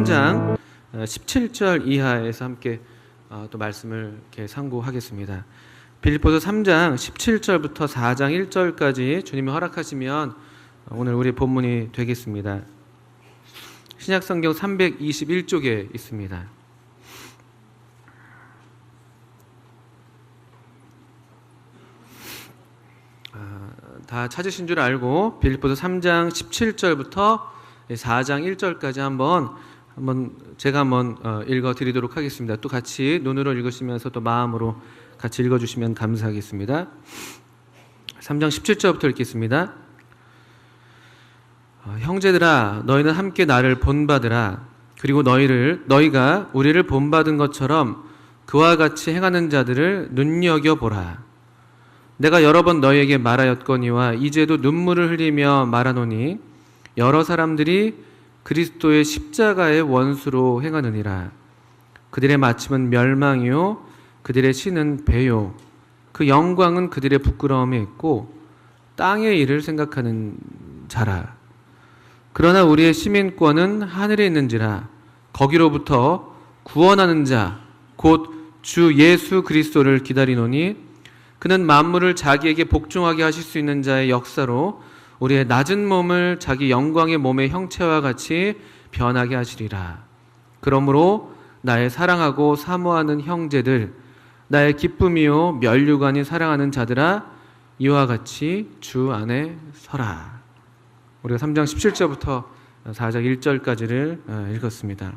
3장 17절 이하에서 함께 또 말씀을 이렇게 상고하겠습니다. 빌립보서 3장 17절부터 4장 1절까지 주님이 허락하시면 오늘 우리 본문이 되겠습니다. 신약성경 321쪽에 있습니다. 다 찾으신 줄 알고 빌립보서 3장 17절부터 4장 1절까지 한번 제가 읽어드리도록 하겠습니다. 또 같이 눈으로 읽으시면서 또 마음으로 같이 읽어주시면 감사하겠습니다. 3장 17절부터 읽겠습니다. 형제들아, 너희는 함께 나를 본받으라. 그리고 너희가 우리를 본받은 것처럼 그와 같이 행하는 자들을 눈여겨보라. 내가 여러 번 너희에게 말하였거니와 이제도 눈물을 흘리며 말하노니 여러 사람들이 그리스도의 십자가의 원수로 행하느니라. 그들의 마침은 멸망이요 그들의 신은 배요 그 영광은 그들의 부끄러움에 있고 땅의 일을 생각하는 자라. 그러나 우리의 시민권은 하늘에 있는지라. 거기로부터 구원하는 자 곧 주 예수 그리스도를 기다리노니 그는 만물을 자기에게 복종하게 하실 수 있는 자의 역사로 우리의 낮은 몸을 자기 영광의 몸의 형체와 같이 변하게 하시리라. 그러므로 나의 사랑하고 사모하는 형제들, 나의 기쁨이요 면류관이 사랑하는 자들아, 이와 같이 주 안에 서라. 우리가 3장 17절부터 4장 1절까지를 읽었습니다.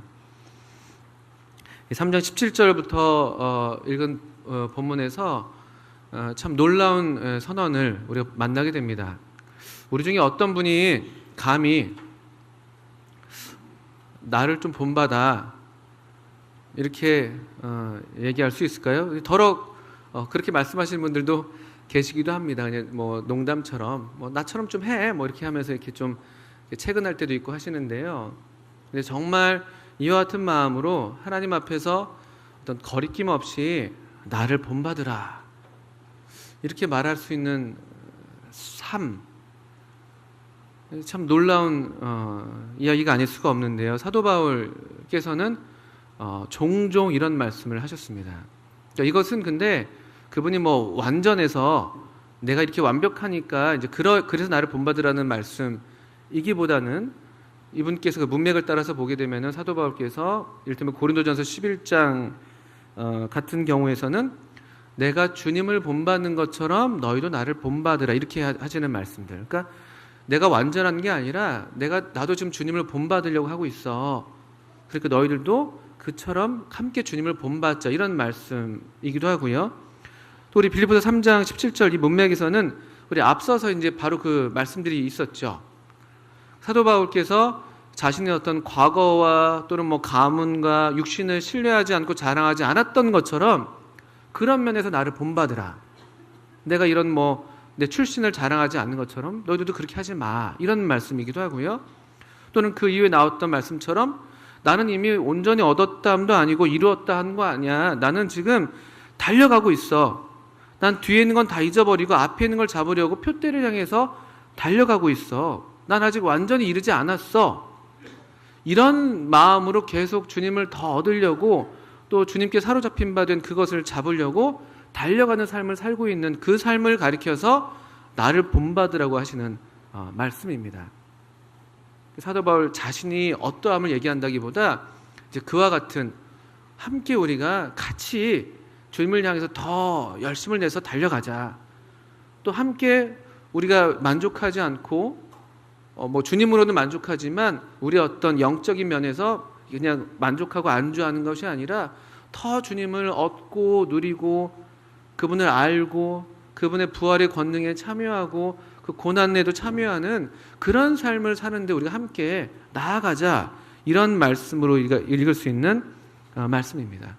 3장 17절부터 읽은 본문에서 참 놀라운 선언을 우리가 만나게 됩니다. 우리 중에 어떤 분이 감히 나를 좀 본받아 이렇게 얘기할 수 있을까요? 더러 그렇게 말씀하시는 분들도 계시기도 합니다. 그냥 농담처럼 나처럼 좀 해 이렇게 하면서 이렇게 좀 채근할 때도 있고 하시는데요. 근데 정말 이와 같은 마음으로 하나님 앞에서 어떤 거리낌 없이 나를 본받으라 이렇게 말할 수 있는 삶, 참 놀라운 이야기가 아닐 수가 없는데요. 사도 바울께서는 종종 이런 말씀을 하셨습니다. 그러니까 이것은 근데 그분이 완전해서 내가 이렇게 완벽하니까 이제 그래서 나를 본받으라는 말씀이기보다는 이분께서 그 문맥을 따라서 보게 되면은 사도 바울께서 이를테면 고린도전서 11장 같은 경우에서는 내가 주님을 본받는 것처럼 너희도 나를 본받으라 이렇게 하시는 말씀들. 그러니까 내가 완전한 게 아니라 나도 지금 주님을 본받으려고 하고 있어. 그러니까 너희들도 그처럼 함께 주님을 본받자 이런 말씀이기도 하고요. 또 우리 빌립보서 3장 17절 이 문맥에서는 우리 앞서서 이제 바로 그 말씀들이 있었죠. 사도 바울께서 자신의 어떤 과거와 또는 가문과 육신을 신뢰하지 않고 자랑하지 않았던 것처럼 그런 면에서 나를 본받으라. 내가 이런 내 출신을 자랑하지 않는 것처럼 너희들도 그렇게 하지 마. 이런 말씀이기도 하고요. 또는 그 이후에 나왔던 말씀처럼 나는 이미 온전히 얻었다함도 아니고 이루었다 한 거 아니야. 나는 지금 달려가고 있어. 난 뒤에 있는 건 다 잊어버리고 앞에 있는 걸 잡으려고 표대를 향해서 달려가고 있어. 난 아직 완전히 이르지 않았어. 이런 마음으로 계속 주님을 더 얻으려고 또 주님께 사로잡힌 바 된 그것을 잡으려고 달려가는 삶을 살고 있는 그 삶을 가리켜서 나를 본받으라고 하시는 말씀입니다. 사도 바울 자신이 어떠함을 얘기한다기보다 이제 그와 같은 함께 우리가 같이 주님을 향해서 더 열심을 내서 달려가자. 또 함께 우리가 만족하지 않고 주님으로는 만족하지만 우리의 어떤 영적인 면에서 그냥 만족하고 안주하는 것이 아니라 더 주님을 얻고 누리고 그분을 알고 그분의 부활의 권능에 참여하고 그 고난에도 참여하는 그런 삶을 사는데 우리가 함께 나아가자 이런 말씀으로 우리가 읽을 수 있는 말씀입니다.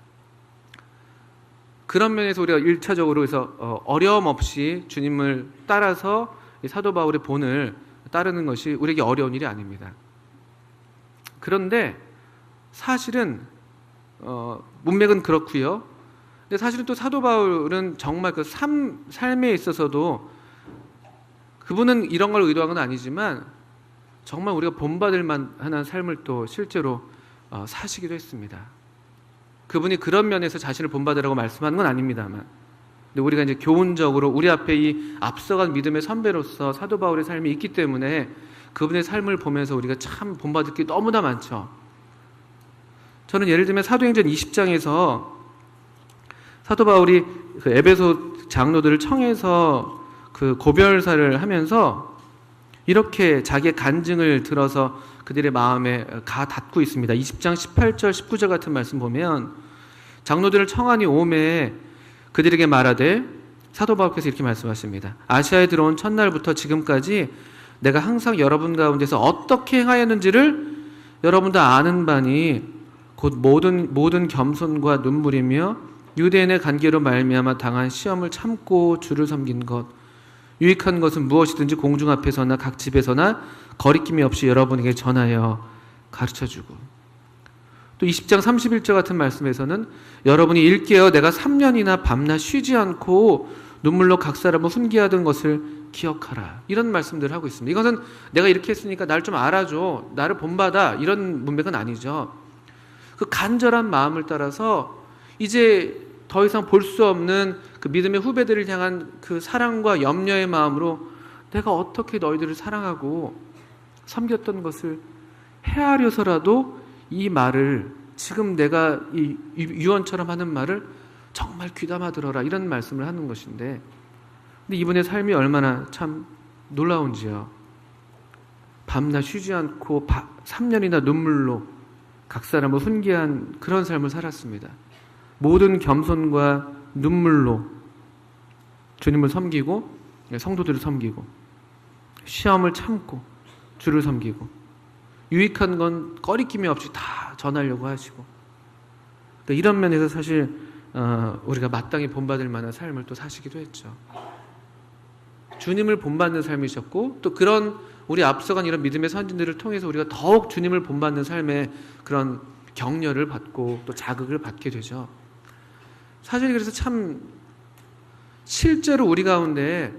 그런 면에서 우리가 1차적으로 해서 어려움 없이 주님을 따라서 이 사도 바울의 본을 따르는 것이 우리에게 어려운 일이 아닙니다. 그런데 사실은 문맥은 그렇고요. 근데 사실은 또 사도 바울은 정말 그 삶에 있어서도 그분은 이런 걸 의도한 건 아니지만 정말 우리가 본받을 만한 삶을 또 실제로 사시기도 했습니다. 그분이 그런 면에서 자신을 본받으라고 말씀하는 건 아닙니다만, 근데 우리가 이제 교훈적으로 우리 앞에 이 앞서간 믿음의 선배로서 사도 바울의 삶이 있기 때문에 그분의 삶을 보면서 우리가 참 본받을 게 너무나 많죠. 저는 예를 들면 사도행전 20장에서 사도 바울이 그 에베소 장로들을 청해서 그 고별사를 하면서 이렇게 자기의 간증을 들어서 그들의 마음에 가 닿고 있습니다. 20장 18절 19절 같은 말씀 보면 장로들을 청하니 오매 그들에게 말하되, 사도 바울께서 이렇게 말씀하십니다. 아시아에 들어온 첫날부터 지금까지 내가 항상 여러분 가운데서 어떻게 행하였는지를 여러분 다 아는 바니 곧 모든 겸손과 눈물이며 유대인의 관계로 말미암아 당한 시험을 참고 주를 섬긴 것, 유익한 것은 무엇이든지 공중 앞에서나 각 집에서나 거리낌이 없이 여러분에게 전하여 가르쳐주고, 또 20장 31절 같은 말씀에서는 여러분이 일깨어 내가 3년이나 밤낮 쉬지 않고 눈물로 각 사람을 훈계하던 것을 기억하라, 이런 말씀들을 하고 있습니다. 이것은 내가 이렇게 했으니까 나를 좀 알아줘, 나를 본받아, 이런 문맥은 아니죠. 그 간절한 마음을 따라서 이제 더 이상 볼 수 없는 그 믿음의 후배들을 향한 그 사랑과 염려의 마음으로 내가 어떻게 너희들을 사랑하고 섬겼던 것을 헤아려서라도 이 말을, 지금 내가 이 유언처럼 하는 말을 정말 귀담아 들어라, 이런 말씀을 하는 것인데, 근데 이분의 삶이 얼마나 참 놀라운지요. 밤낮 쉬지 않고 3년이나 눈물로 각 사람을 훈계한 그런 삶을 살았습니다. 모든 겸손과 눈물로 주님을 섬기고 성도들을 섬기고 시험을 참고 주를 섬기고 유익한 건 꺼리낌이 없이 다 전하려고 하시고, 이런 면에서 사실 우리가 마땅히 본받을 만한 삶을 또 사시기도 했죠. 주님을 본받는 삶이셨고, 또 그런 우리 앞서간 이런 믿음의 선진들을 통해서 우리가 더욱 주님을 본받는 삶의 그런 격려를 받고 또 자극을 받게 되죠. 사실 그래서 참 실제로 우리 가운데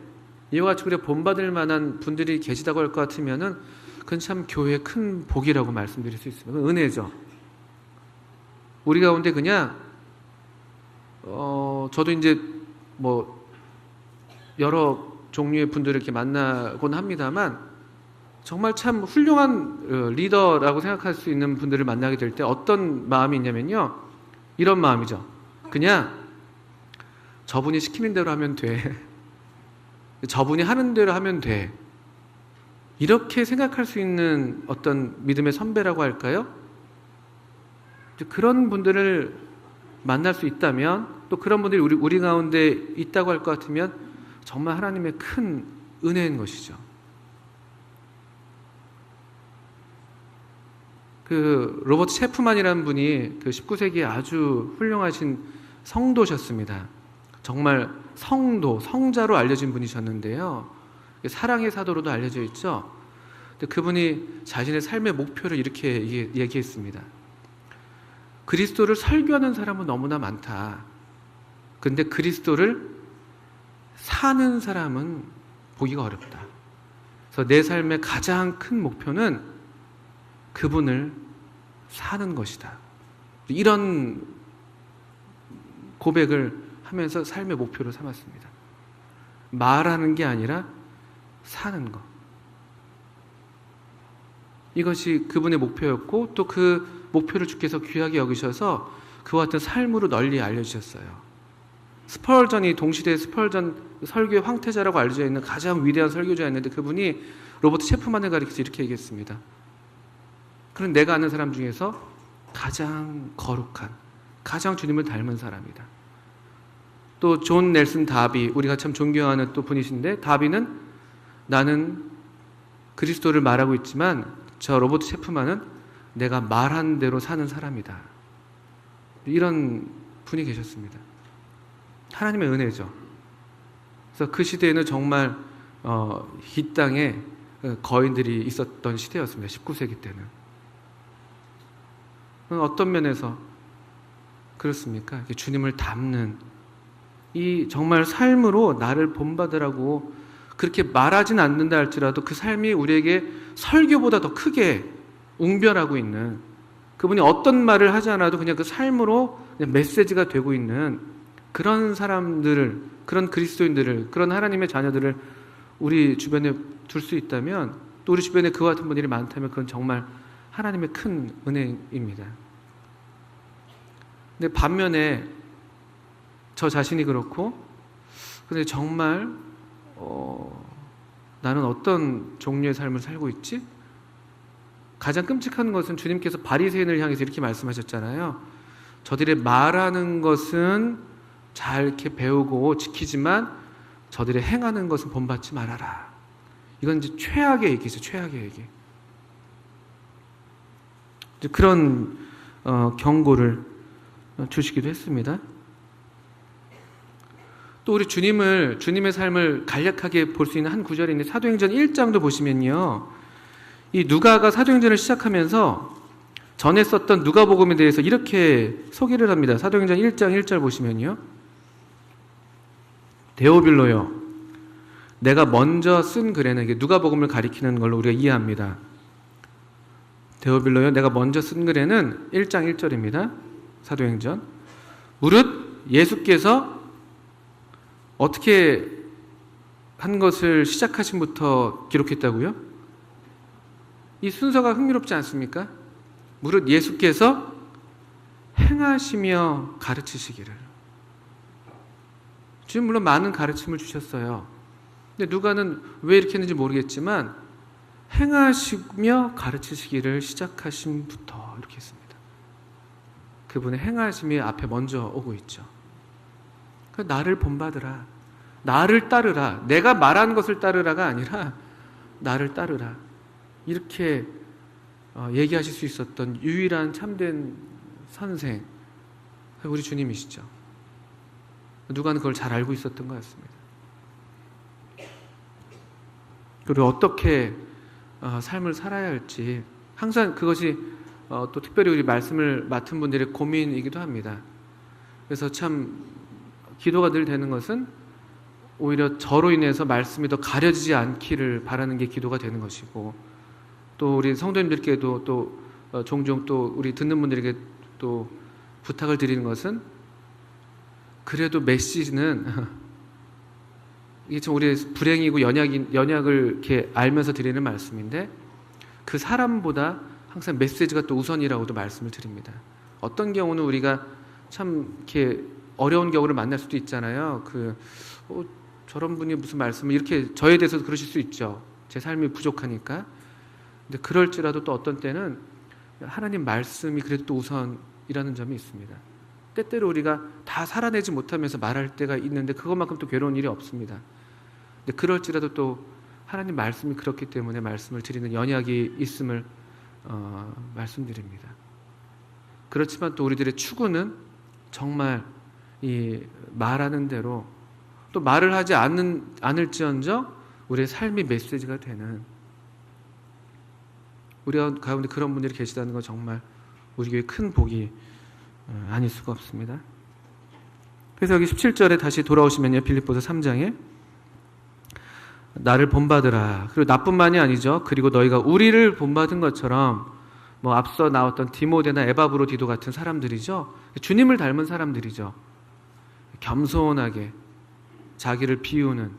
이와 같이 우리가 본받을 만한 분들이 계시다고 할 것 같으면은 그건 참 교회의 큰 복이라고 말씀드릴 수 있습니다. 그건 은혜죠. 우리 가운데 그냥 저도 이제 뭐 여러 종류의 분들을 이렇게 만나곤 합니다만, 정말 참 훌륭한 리더라고 생각할 수 있는 분들을 만나게 될 때 어떤 마음이 있냐면요, 이런 마음이죠. 그냥 저분이 시키는 대로 하면 돼, 저분이 하는 대로 하면 돼, 이렇게 생각할 수 있는 어떤 믿음의 선배라고 할까요? 그런 분들을 만날 수 있다면, 또 그런 분들이 우리 가운데 있다고 할 것 같으면 정말 하나님의 큰 은혜인 것이죠. 그 로버트 체프만이라는 분이 그 19세기에 아주 훌륭하신 성도셨습니다. 정말 성자로 알려진 분이셨는데요. 사랑의 사도로도 알려져 있죠. 근데 그분이 자신의 삶의 목표를 이렇게 얘기했습니다. 그리스도를 설교하는 사람은 너무나 많다. 근데 그리스도를 사는 사람은 보기가 어렵다. 그래서 내 삶의 가장 큰 목표는 그분을 사는 것이다. 이런 고백을 하면서 삶의 목표로 삼았습니다. 말하는 게 아니라 사는 것. 이것이 그분의 목표였고, 또 그 목표를 주께서 귀하게 여기셔서 그와 같은 삶으로 널리 알려주셨어요. 스펄전이 동시대의 스펄전 설교의 황태자라고 알려져 있는 가장 위대한 설교자였는데, 그분이 로버트 체프만을 가리켜서 이렇게 얘기했습니다. 그는 내가 아는 사람 중에서 가장 거룩한, 가장 주님을 닮은 사람이다. 또 존 넬슨 다비, 우리가 참 존경하는 또 분이신데, 다비는 나는 그리스도를 말하고 있지만 저 로버트 체프만은 내가 말한 대로 사는 사람이다. 이런 분이 계셨습니다. 하나님의 은혜죠. 그래서 그 시대에는 정말 이 땅에 거인들이 있었던 시대였습니다. 19세기 때는. 어떤 면에서 그렇습니까? 주님을 닮는 이 정말 삶으로 나를 본받으라고 그렇게 말하진 않는다 할지라도 그 삶이 우리에게 설교보다 더 크게 웅변하고 있는, 그분이 어떤 말을 하지 않아도 그냥 그 삶으로 그냥 메시지가 되고 있는 그런 사람들을, 그런 그리스도인들을, 그런 하나님의 자녀들을 우리 주변에 둘 수 있다면, 또 우리 주변에 그와 같은 분들이 많다면 그건 정말 하나님의 큰 은혜입니다. 근데 반면에 저 자신이 그렇고, 근데 정말 나는 어떤 종류의 삶을 살고 있지? 가장 끔찍한 것은 주님께서 바리새인을 향해서 이렇게 말씀하셨잖아요. 저들의 말하는 것은 잘 이렇게 배우고 지키지만 저들의 행하는 것은 본받지 말아라. 이건 이제 최악의 얘기죠. 최악의 얘기. 그런 경고를 주시기도 했습니다. 또 우리 주님의 삶을 간략하게 볼 수 있는 한 구절이 있는데, 사도행전 1장도 보시면요, 이 누가가 사도행전을 시작하면서 전에 썼던 누가복음에 대해서 이렇게 소개를 합니다. 사도행전 1장 1절 보시면요, 데오빌로요, 내가 먼저 쓴 글에는, 이게 누가복음을 가리키는 걸로 우리가 이해합니다. 데오빌로요, 내가 먼저 쓴 글에는 1장 1절입니다. 사도행전. 무릇 예수께서 어떻게 한 것을 시작하신부터 기록했다고요? 이 순서가 흥미롭지 않습니까? 무릇 예수께서 행하시며 가르치시기를. 주님 물론 많은 가르침을 주셨어요. 근데 누가는 왜 이렇게 했는지 모르겠지만 행하시며 가르치시기를 시작하심부터 이렇게 했습니다. 그분의 행하심이 앞에 먼저 오고 있죠. 나를 본받으라, 나를 따르라, 내가 말한 것을 따르라가 아니라 나를 따르라, 이렇게 얘기하실 수 있었던 유일한 참된 선생, 우리 주님이시죠. 누가는 그걸 잘 알고 있었던 것 같습니다. 그리고 어떻게 삶을 살아야 할지 항상 그것이 또 특별히 우리 말씀을 맡은 분들의 고민이기도 합니다. 그래서 참 기도가 늘 되는 것은 오히려 저로 인해서 말씀이 더 가려지지 않기를 바라는 게 기도가 되는 것이고, 또 우리 성도님들께도 또 종종 또 우리 듣는 분들에게 또 부탁을 드리는 것은, 그래도 메시지는 이게 참 우리의 불행이고 연약을 이렇게 알면서 드리는 말씀인데, 그 사람보다 항상 메시지가 또 우선이라고도 말씀을 드립니다. 어떤 경우는 우리가 참 이렇게 어려운 경우를 만날 수도 있잖아요. 저런 분이 무슨 말씀을 이렇게 저에 대해서도 그러실 수 있죠. 제 삶이 부족하니까. 근데 그럴지라도 또 어떤 때는 하나님 말씀이 그래도 또 우선이라는 점이 있습니다. 때때로 우리가 다 살아내지 못하면서 말할 때가 있는데 그것만큼 또 괴로운 일이 없습니다. 근데 그럴지라도 또 하나님 말씀이 그렇기 때문에 말씀을 드리는 연약이 있음을 말씀드립니다. 그렇지만 또 우리들의 추구는 정말 이 말하는 대로, 또 말을 하지 않을지언정 우리의 삶이 메시지가 되는, 우리 가운데 그런 분들이 계시다는 건 정말 우리 교회 큰 복이 아닐 수가 없습니다. 그래서 여기 17절에 다시 돌아오시면요, 빌립보서 3장에 나를 본받으라. 그리고 나뿐만이 아니죠. 그리고 너희가 우리를 본받은 것처럼, 앞서 나왔던 디모데나 에바브로디도 같은 사람들이죠. 주님을 닮은 사람들이죠. 겸손하게 자기를 비우는,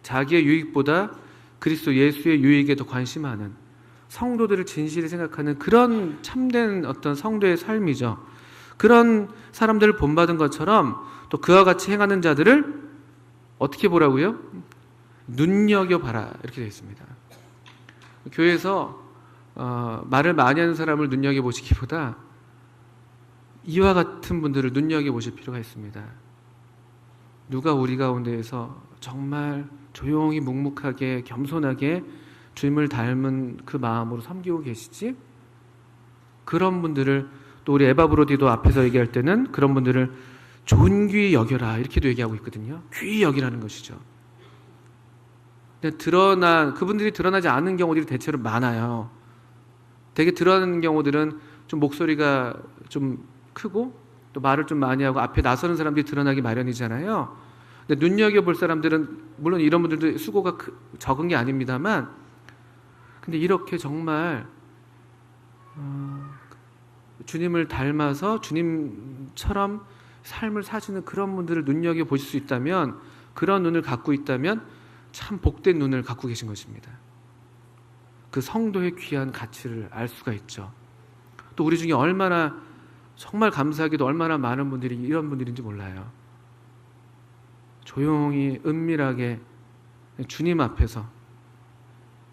자기의 유익보다 그리스도 예수의 유익에 더 관심하는, 성도들을 진실히 생각하는 그런 참된 어떤 성도의 삶이죠. 그런 사람들을 본받은 것처럼 또 그와 같이 행하는 자들을 어떻게 보라고요? 눈여겨봐라, 이렇게 되어 있습니다. 교회에서 말을 많이 하는 사람을 눈여겨보시기보다 이와 같은 분들을 눈여겨보실 필요가 있습니다. 누가 우리 가운데에서 정말 조용히 묵묵하게 겸손하게 주님을 닮은 그 마음으로 섬기고 계시지? 그런 분들을, 또 우리 에바브로디도 앞에서 얘기할 때는 그런 분들을 존귀히 여겨라 이렇게도 얘기하고 있거든요. 귀히 여기라는 것이죠. 그분들이 드러나지 않는 경우들이 대체로 많아요. 되게 드러나는 경우들은 좀 목소리가 좀 크고 또 말을 좀 많이 하고 앞에 나서는 사람들이 드러나기 마련이잖아요. 근데 눈여겨볼 사람들은 물론 이런 분들도 수고가 적은 게 아닙니다만, 근데 이렇게 정말 주님을 닮아서 주님처럼 삶을 사시는 그런 분들을 눈여겨보실 수 있다면, 그런 눈을 갖고 있다면 참 복된 눈을 갖고 계신 것입니다. 그 성도의 귀한 가치를 알 수가 있죠. 또 우리 중에 얼마나 정말 감사하게도 얼마나 많은 분들이 이런 분들인지 몰라요. 조용히 은밀하게 주님 앞에서,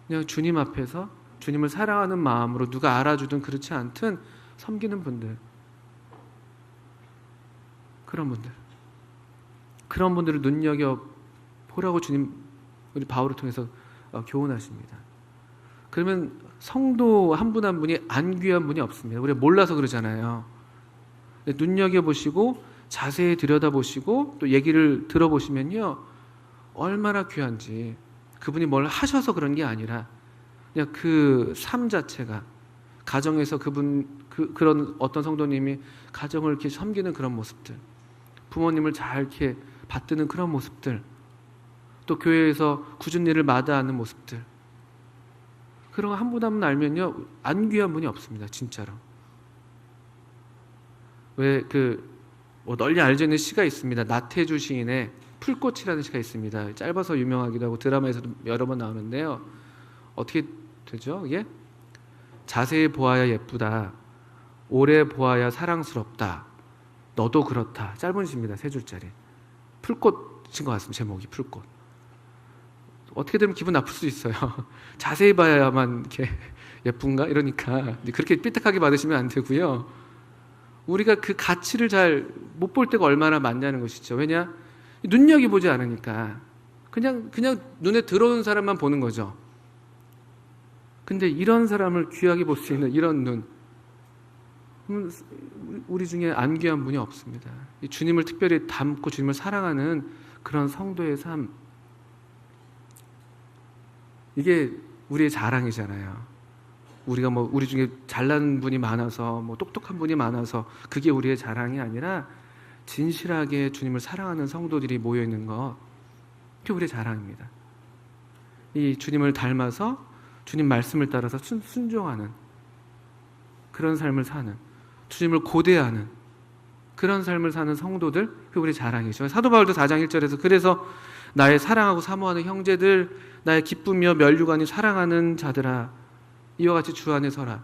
그냥 주님 앞에서 주님을 사랑하는 마음으로 누가 알아주든 그렇지 않든 섬기는 분들, 그런 분들을 눈여겨보라고 주님 우리 바울을 통해서 교훈하십니다. 그러면 성도 한 분 한 분이 안 귀한 분이 없습니다. 우리가 몰라서 그러잖아요. 눈여겨보시고 자세히 들여다보시고 또 얘기를 들어보시면요, 얼마나 귀한지. 그분이 뭘 하셔서 그런 게 아니라 그냥 그 삶 자체가, 가정에서 그런 어떤 성도님이 가정을 이렇게 섬기는 그런 모습들, 부모님을 잘 이렇게 받드는 그런 모습들, 또 교회에서 굳은 일을 마다하는 모습들, 그런 거 한 분 한 분 알면요, 안 귀한 분이 없습니다. 진짜로. 왜 널리 알려져 있는 시가 있습니다. 나태주 시인의 풀꽃이라는 시가 있습니다. 짧아서 유명하기도 하고 드라마에서도 여러 번 나오는데요. 어떻게 되죠? 이게 자세히 보아야 예쁘다, 오래 보아야 사랑스럽다, 너도 그렇다. 짧은 시입니다. 3줄짜리. 풀꽃인 것 같습니다. 제목이 풀꽃. 어떻게 되면 기분 나쁠 수 있어요. 자세히 봐야만 이렇게 예쁜가? 이러니까 그렇게 삐딱하게 받으시면 안 되고요. 우리가 그 가치를 잘 못 볼 때가 얼마나 많냐는 것이죠. 왜냐? 눈여겨보지 않으니까 그냥 눈에 들어오는 사람만 보는 거죠. 근데 이런 사람을 귀하게 볼 수 있는 이런 눈, 우리 중에 안 귀한 분이 없습니다. 주님을 특별히 닮고 주님을 사랑하는 그런 성도의 삶, 이게 우리의 자랑이잖아요. 우리가 우리 중에 잘난 분이 많아서 똑똑한 분이 많아서 그게 우리의 자랑이 아니라 진실하게 주님을 사랑하는 성도들이 모여 있는 것, 그게 우리의 자랑입니다. 이 주님을 닮아서 주님 말씀을 따라서 순종하는 그런 삶을 사는, 주님을 고대하는 그런 삶을 사는 성도들, 그게 우리의 자랑이죠. 사도 바울도 4장 1절에서 그래서 나의 사랑하고 사모하는 형제들, 나의 기쁘며 면류관이 사랑하는 자들아, 이와 같이 주 안에 서라.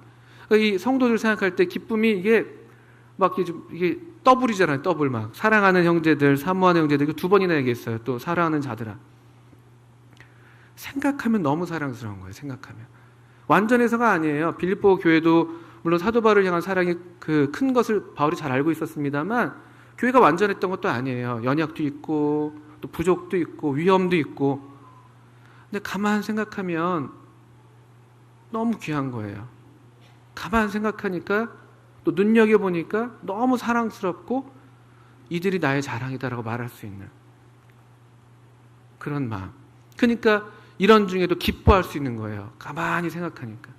이 성도들 생각할 때 기쁨이 이게 더블이잖아요. 더블. 사랑하는 형제들, 사모하는 형제들, 2번이나 얘기했어요. 또 사랑하는 자들아. 생각하면 너무 사랑스러운 거예요. 생각하면 완전해서가 아니에요. 빌립보 교회도 물론 사도 바울을 향한 사랑이 그 큰 것을 바울이 잘 알고 있었습니다만, 교회가 완전했던 것도 아니에요. 연약도 있고 또 부족도 있고 위험도 있고. 근데 가만 생각하면 너무 귀한 거예요. 가만 생각하니까, 또 눈여겨보니까 너무 사랑스럽고 이들이 나의 자랑이다라고 말할 수 있는 그런 마음. 그러니까 이런 중에도 기뻐할 수 있는 거예요. 가만히 생각하니까.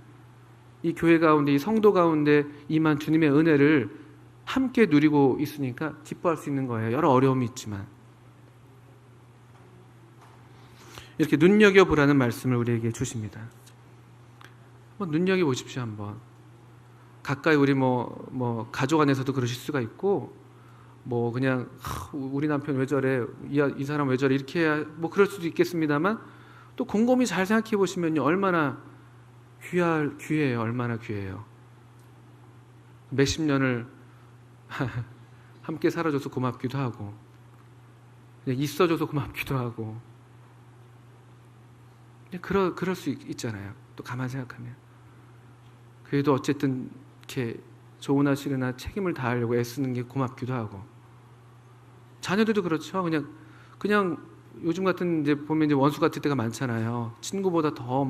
이 교회 가운데, 이 성도 가운데 임한 주님의 은혜를 함께 누리고 있으니까 기뻐할 수 있는 거예요. 여러 어려움이 있지만. 이렇게 눈여겨보라는 말씀을 우리에게 주십니다. 한번 눈여겨보십시오. 한번 가까이 우리 가족 안에서도 그러실 수가 있고, 그냥 우리 남편 왜 저래, 이 사람 왜 저래, 이렇게 해야 그럴 수도 있겠습니다만, 또 곰곰이 잘 생각해 보시면요, 얼마나 귀해요. 얼마나 귀해요. 몇십 년을 함께 살아줘서 고맙기도 하고, 그냥 있어줘서 고맙기도 하고, 그럴 수 있잖아요. 또 가만 생각하면. 그래도 어쨌든 이렇게 좋으나 싫으나 책임을 다하려고 애쓰는 게 고맙기도 하고, 자녀들도 그렇죠. 그냥 요즘 같은 이제 보면 이제 원수 같을 때가 많잖아요. 친구보다 더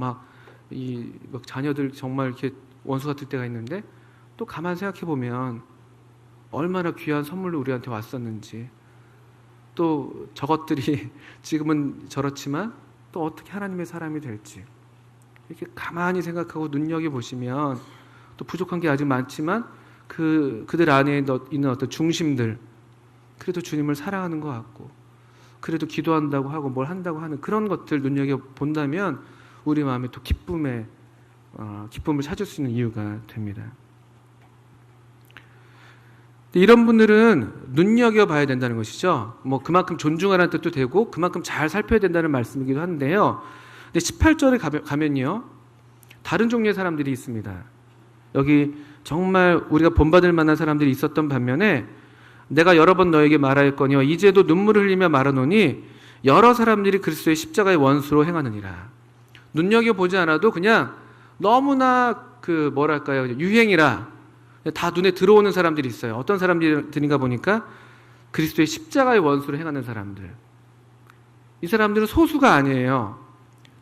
자녀들 정말 이렇게 원수 같을 때가 있는데, 또 가만 생각해 보면 얼마나 귀한 선물로 우리한테 왔었는지, 또 저것들이 지금은 저렇지만 또 어떻게 하나님의 사람이 될지 이렇게 가만히 생각하고 눈여겨보시면, 또 부족한 게 아직 많지만 그들 안에 있는 어떤 중심들, 그래도 주님을 사랑하는 것 같고, 그래도 기도한다고 하고 뭘 한다고 하는 그런 것들 눈여겨본다면 우리 마음에 또 기쁨을 찾을 수 있는 이유가 됩니다. 이런 분들은 눈여겨봐야 된다는 것이죠. 뭐 그만큼 존중하라는 뜻도 되고 그만큼 잘 살펴야 된다는 말씀이기도 한데요. 근데 18절에 가면요, 다른 종류의 사람들이 있습니다. 여기 정말 우리가 본받을 만한 사람들이 있었던 반면에, 내가 여러 번 너에게 말하였거니와 이제도 눈물을 흘리며 말하노니 여러 사람들이 그리스도의 십자가의 원수로 행하느니라. 눈여겨보지 않아도 그냥 너무나 유행이라 다 눈에 들어오는 사람들이 있어요. 어떤 사람들인가 보니까 그리스도의 십자가의 원수로 행하는 사람들. 이 사람들은 소수가 아니에요.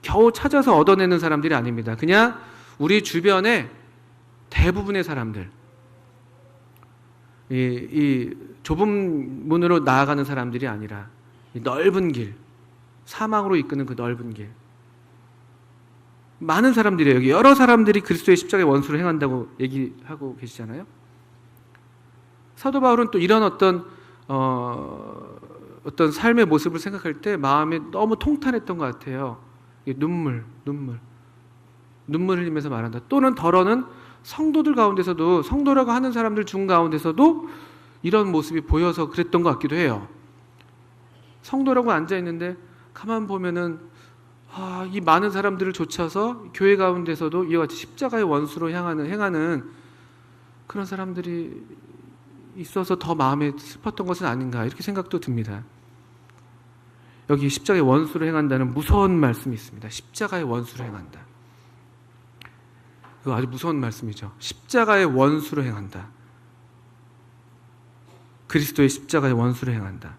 겨우 찾아서 얻어내는 사람들이 아닙니다. 그냥 우리 주변에 대부분의 사람들, 이 좁은 문으로 나아가는 사람들이 아니라 이 넓은 길, 사망으로 이끄는 그 넓은 길, 많은 사람들이에요. 여기 여러 사람들이 그리스도의 십자가의 원수를 행한다고 얘기하고 계시잖아요. 사도 바울은 또 이런 어떤 삶의 모습을 생각할 때 마음에 너무 통탄했던 것 같아요. 눈물 흘리면서 말한다. 또는 덜어는 성도들 가운데서도, 성도라고 하는 사람들 중 가운데서도 이런 모습이 보여서 그랬던 것 같기도 해요. 성도라고 앉아있는데 가만 보면은 이 많은 사람들을 좇아서 교회 가운데서도 이와 같이 십자가의 원수로 행하는 그런 사람들이 있어서 더 마음에 슬펐던 것은 아닌가, 이렇게 생각도 듭니다. 여기 십자가의 원수로 행한다는 무서운 말씀이 있습니다. 십자가의 원수로 행한다. 이거 아주 무서운 말씀이죠. 십자가의 원수로 행한다. 그리스도의 십자가의 원수로 행한다.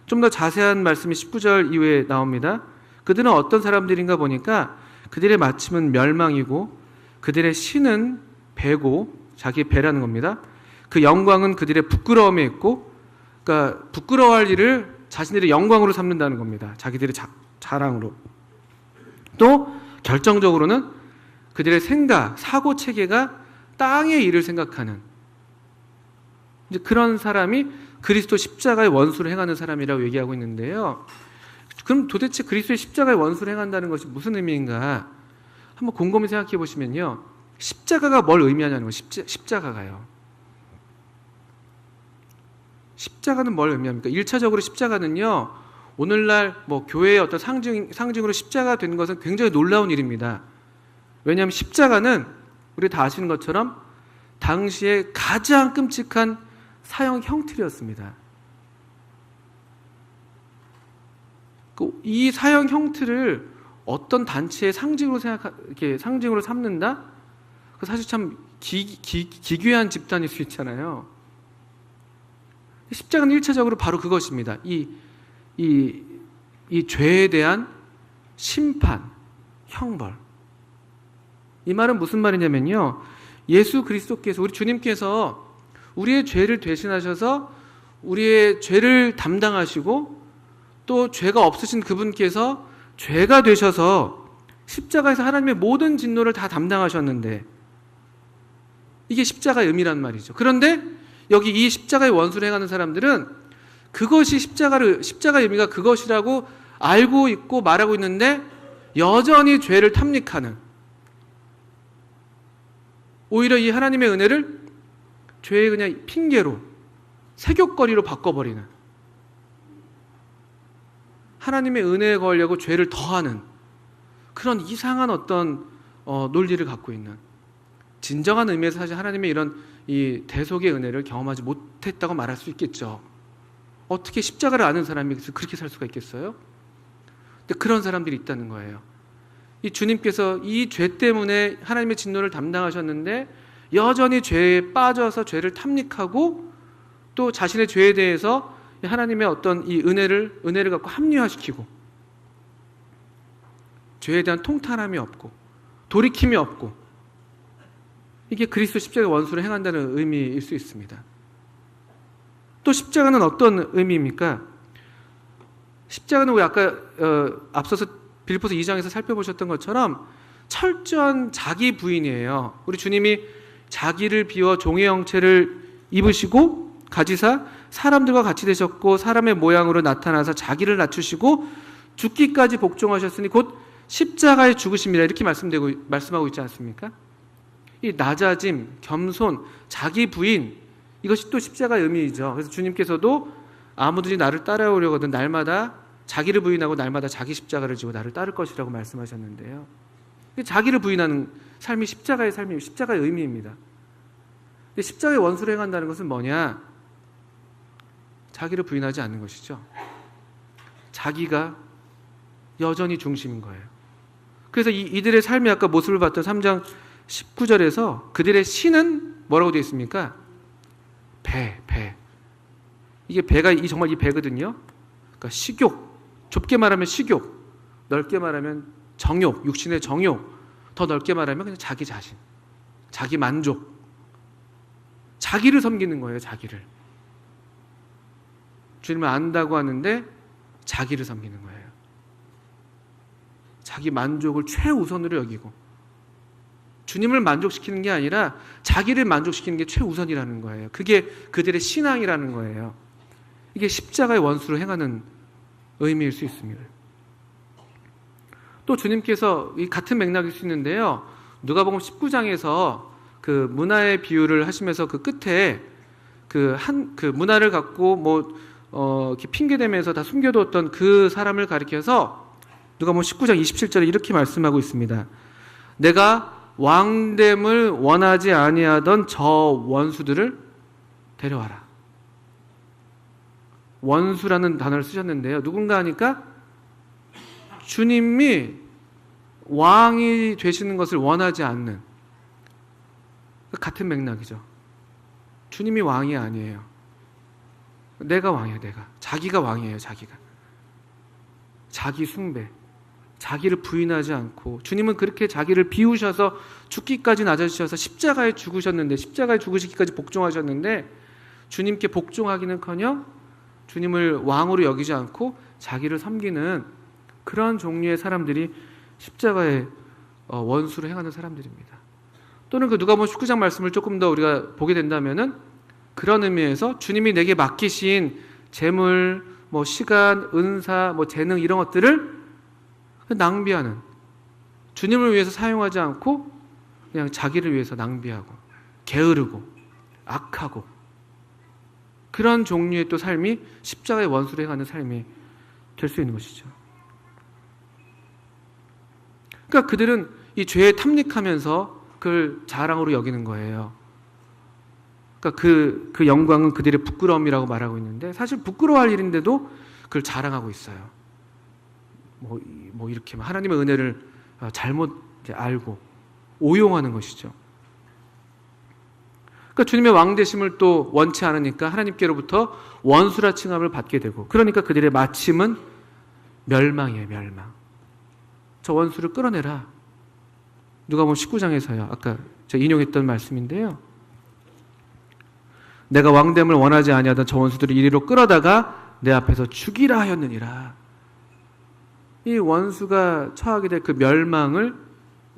좀 더 자세한 말씀이 19절 이후에 나옵니다. 그들은 어떤 사람들인가 보니까 그들의 마침은 멸망이고 그들의 신은 배고, 자기의 배라는 겁니다. 그 영광은 그들의 부끄러움에 있고, 그러니까 부끄러워할 일을 자신들의 영광으로 삼는다는 겁니다. 자기들의 자랑으로. 또 결정적으로는 그들의 사고 체계가 땅의 일을 생각하는, 이제 그런 사람이 그리스도 십자가의 원수를 행하는 사람이라고 얘기하고 있는데요. 그럼 도대체 그리스도의 십자가의 원수를 행한다는 것이 무슨 의미인가? 한번 곰곰이 생각해 보시면요, 십자가가 뭘 의미하냐는 거예요. 십자가가요. 십자가는 뭘 의미합니까? 1차적으로 십자가는요, 오늘날 교회의 어떤 상징으로 십자가 된 것은 굉장히 놀라운 일입니다. 왜냐하면 십자가는 우리 다 아시는 것처럼 당시에 가장 끔찍한 사형 형틀이었습니다. 이 사형 형틀을 어떤 단체의 상징으로 상징으로 삼는다? 그 사실 참 기괴한 집단일 수 있잖아요. 십자가는 1차적으로 바로 그것입니다. 이 죄에 대한 심판, 형벌. 이 말은 무슨 말이냐면요, 예수 그리스도께서, 우리 주님께서 우리의 죄를 대신하셔서 우리의 죄를 담당하시고, 또 죄가 없으신 그분께서 죄가 되셔서 십자가에서 하나님의 모든 진노를 다 담당하셨는데, 이게 십자가의 의미란 말이죠. 그런데 여기 이 십자가의 원수를 행하는 사람들은 그것이 십자가의 의미가 그것이라고 알고 있고 말하고 있는데 여전히 죄를 탐닉하는, 오히려 이 하나님의 은혜를 죄의 그냥 핑계로, 세귑거리로 바꿔버리는, 하나님의 은혜에 걸려고 죄를 더하는 그런 이상한 어떤 논리를 갖고 있는, 진정한 의미에서 사실 하나님의 이런 이 대속의 은혜를 경험하지 못했다고 말할 수 있겠죠. 어떻게 십자가를 아는 사람이 그렇게 살 수가 있겠어요? 근데 그런 사람들이 있다는 거예요. 이 주님께서 이 죄 때문에 하나님의 진노를 담당하셨는데 여전히 죄에 빠져서 죄를 탐닉하고, 또 자신의 죄에 대해서 하나님의 어떤 이 은혜를 갖고 합리화시키고, 죄에 대한 통탄함이 없고 돌이킴이 없고, 이게 그리스도 십자가의 원수를 행한다는 의미일 수 있습니다. 또 십자가는 어떤 의미입니까? 십자가는 왜 아까 앞서서 빌립보서 2장에서 살펴보셨던 것처럼 철저한 자기 부인이에요. 우리 주님이 자기를 비워 종의 형체를 입으시고 가지사 사람들과 같이 되셨고 사람의 모양으로 나타나서 자기를 낮추시고 죽기까지 복종하셨으니 곧 십자가에 죽으십니다. 이렇게 말씀하고 있지 않습니까? 이 낮아짐, 겸손, 자기 부인, 이것이 또 십자가의 의미이죠. 그래서 주님께서도 아무든지 나를 따라오려거든 날마다 자기를 부인하고 날마다 자기 십자가를 지고 나를 따를 것이라고 말씀하셨는데요. 자기를 부인하는 삶이 십자가의 삶이에요. 십자가의 의미입니다. 근데 십자가의 원수를 행한다는 것은 뭐냐? 자기를 부인하지 않는 것이죠. 자기가 여전히 중심인 거예요. 그래서 이들의 삶이 아까 모습을 봤던 3장 19절에서 그들의 신은 뭐라고 되어 있습니까? 배. 이게 배가 정말 이 배거든요. 그러니까 식욕, 좁게 말하면 식욕, 넓게 말하면 정욕, 육신의 정욕, 더 넓게 말하면 그냥 자기 자신, 자기 만족, 자기를 섬기는 거예요. 자기를. 주님을 안다고 하는데 자기를 섬기는 거예요. 자기 만족을 최우선으로 여기고 주님을 만족시키는 게 아니라 자기를 만족시키는 게 최우선이라는 거예요. 그게 그들의 신앙이라는 거예요. 이게 십자가의 원수로 행하는 의미일 수 있습니다. 또 주님께서 이 같은 맥락일 수 있는데요. 누가복음 19장에서 그 문화의 비유를 하시면서 그 끝에 그 문화를 갖고 이렇게 핑계대면서 다 숨겨두었던 그 사람을 가리켜서 누가복음 19장 27절에 이렇게 말씀하고 있습니다. 내가 왕됨을 원하지 아니하던 저 원수들을 데려와라. 원수라는 단어를 쓰셨는데요. 누군가 하니까 주님이 왕이 되시는 것을 원하지 않는 같은 맥락이죠. 주님이 왕이 아니에요. 내가 왕이에요. 내가. 자기가 왕이에요. 자기가. 자기 숭배. 자기를 부인하지 않고 주님은 그렇게 자기를 비우셔서 죽기까지 낮아지셔서 십자가에 죽으셨는데 십자가에 죽으시기까지 복종하셨는데 주님께 복종하기는커녕 주님을 왕으로 여기지 않고 자기를 섬기는 그런 종류의 사람들이 십자가의 원수로 행하는 사람들입니다. 또는 그 누가복음 19장 말씀을 조금 더 우리가 보게 된다면은 그런 의미에서 주님이 내게 맡기신 재물, 시간, 은사, 재능 이런 것들을 낭비하는, 주님을 위해서 사용하지 않고 그냥 자기를 위해서 낭비하고 게으르고 악하고 그런 종류의 또 삶이 십자가의 원수로 행하는 삶이 될 수 있는 것이죠. 그러니까 그들은 이 죄에 탐닉하면서 그걸 자랑으로 여기는 거예요. 그러니까 그 영광은 그들의 부끄러움이라고 말하고 있는데 사실 부끄러워할 일인데도 그걸 자랑하고 있어요. 이렇게 하나님의 은혜를 잘못 알고 오용하는 것이죠. 그러니까 주님의 왕되심을 또 원치 않으니까 하나님께로부터 원수라 칭함을 받게 되고 그러니까 그들의 마침은 멸망이에요. 멸망. 저 원수를 끌어내라. 누가복음 19장에서요. 아까 제가 인용했던 말씀인데요. 내가 왕됨을 원하지 아니하던 저 원수들을 이리로 끌어다가 내 앞에서 죽이라 하였느니라. 이 원수가 처하게 될 그 멸망을,